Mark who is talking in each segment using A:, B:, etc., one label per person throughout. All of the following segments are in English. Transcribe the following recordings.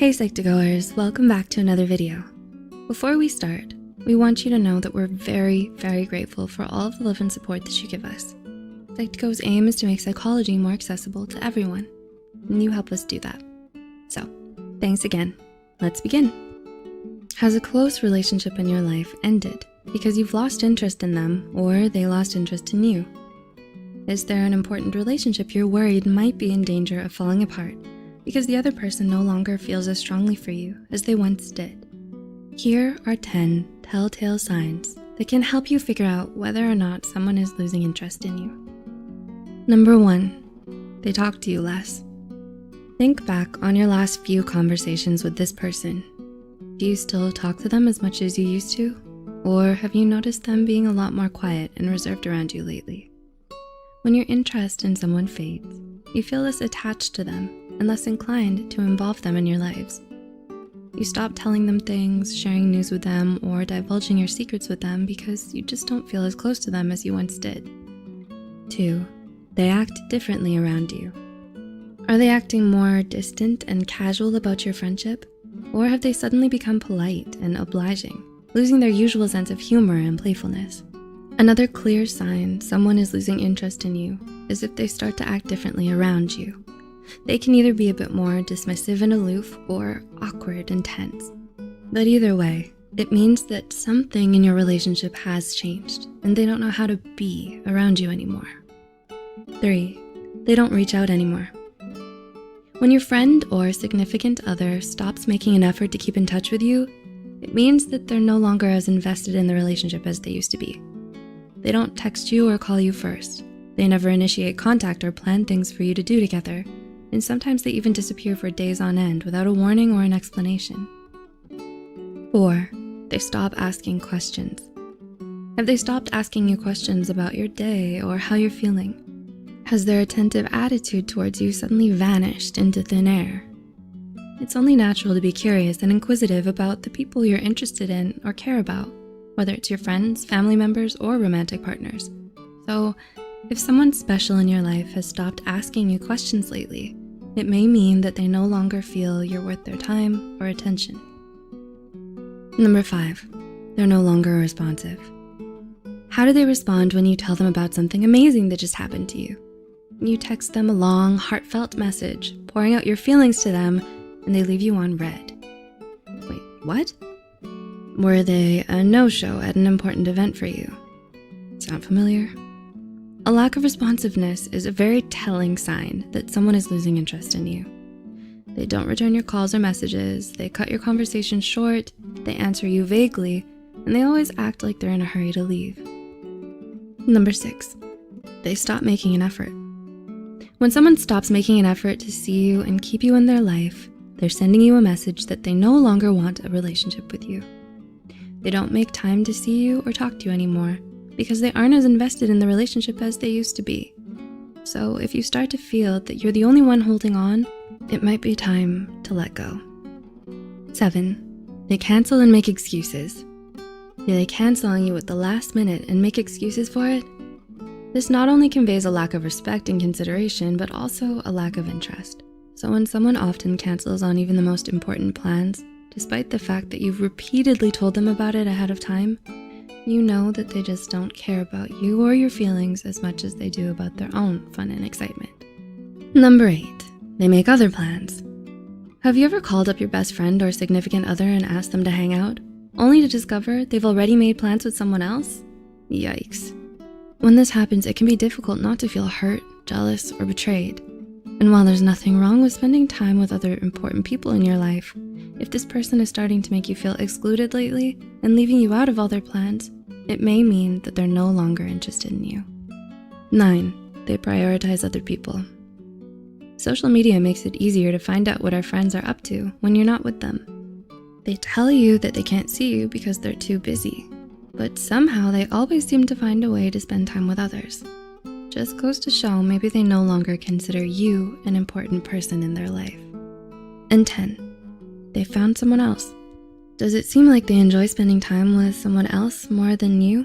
A: Hey Psych2Goers, welcome back to another video. Before we start, we want you to know that we're very grateful for all of the love and support that you give us. Psych2Go's aim is to make psychology more accessible to everyone, and you help us do that. So, thanks again. Let's begin. Has a close relationship in your life ended because you've lost interest in them or they lost interest in you? Is there an important relationship you're worried might be in danger of falling apart because the other person no longer feels as strongly for you as they once did? Here are 10 telltale signs that can help you figure out whether or not someone is losing interest in you. Number 1, they talk to you less. Think back on your last few conversations with this person. Do you still talk to them as much as you used to? Or have you noticed them being a lot more quiet and reserved around you lately? When your interest in someone fades, you feel less attached to them and less inclined to involve them in your lives. You stop telling them things, sharing news with them, or divulging your secrets with them because you just don't feel as close to them as you once did. 2, they act differently around you. Are they acting more distant and casual about your friendship? Or have they suddenly become polite and obliging, losing their usual sense of humor and playfulness? Another clear sign someone is losing interest in you is if they start to act differently around you. They can either be a bit more dismissive and aloof or awkward and tense. But either way, it means that something in your relationship has changed and they don't know how to be around you anymore. 3, they don't reach out anymore. When your friend or significant other stops making an effort to keep in touch with you, it means that they're no longer as invested in the relationship as they used to be. They don't text you or call you first. They never initiate contact or plan things for you to do together. And sometimes they even disappear for days on end without a warning or an explanation. 4, they stop asking questions. Have they stopped asking you questions about your day or how you're feeling? Has their attentive attitude towards you suddenly vanished into thin air? It's only natural to be curious and inquisitive about the people you're interested in or care about, whether it's your friends, family members, or romantic partners. So, if someone special in your life has stopped asking you questions lately, it may mean that they no longer feel you're worth their time or attention. Number 5, they're no longer responsive. How do they respond when you tell them about something amazing that just happened to you? You text them a long, heartfelt message, pouring out your feelings to them, and they leave you on read. Wait, what? Were they a no-show at an important event for you? Sound familiar? A lack of responsiveness is a very telling sign that someone is losing interest in you. They don't return your calls or messages, they cut your conversation short, they answer you vaguely, and they always act like they're in a hurry to leave. Number 6, they stop making an effort. When someone stops making an effort to see you and keep you in their life, they're sending you a message that they no longer want a relationship with you. They don't make time to see you or talk to you anymore because they aren't as invested in the relationship as they used to be. So if you start to feel that you're the only one holding on, it might be time to let go. 7, they cancel and make excuses. Do they cancel on you at the last minute and make excuses for it? This not only conveys a lack of respect and consideration, but also a lack of interest. So when someone often cancels on even the most important plans, despite the fact that you've repeatedly told them about it ahead of time, you know that they just don't care about you or your feelings as much as they do about their own fun and excitement. Number 8, they make other plans. Have you ever called up your best friend or significant other and asked them to hang out, only to discover they've already made plans with someone else? Yikes. When this happens, it can be difficult not to feel hurt, jealous, or betrayed. And while there's nothing wrong with spending time with other important people in your life, if this person is starting to make you feel excluded lately and leaving you out of all their plans, it may mean that they're no longer interested in you. 9, they prioritize other people. Social media makes it easier to find out what our friends are up to when you're not with them. They tell you that they can't see you because they're too busy, but somehow they always seem to find a way to spend time with others. Just goes to show maybe they no longer consider you an important person in their life. And 10, they found someone else. Does it seem like they enjoy spending time with someone else more than you?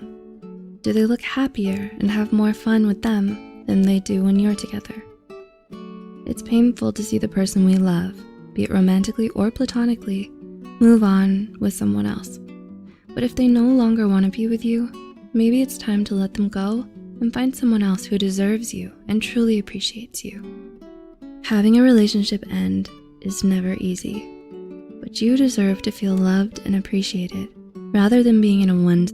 A: Do they look happier and have more fun with them than they do when you're together? It's painful to see the person we love be it romantically or platonically, move on with someone else. But if they no longer want to be with you, maybe it's time to let them go and find someone else who deserves you and truly appreciates you. Having a relationship end is never easy, but you deserve to feel loved and appreciated rather than being in a one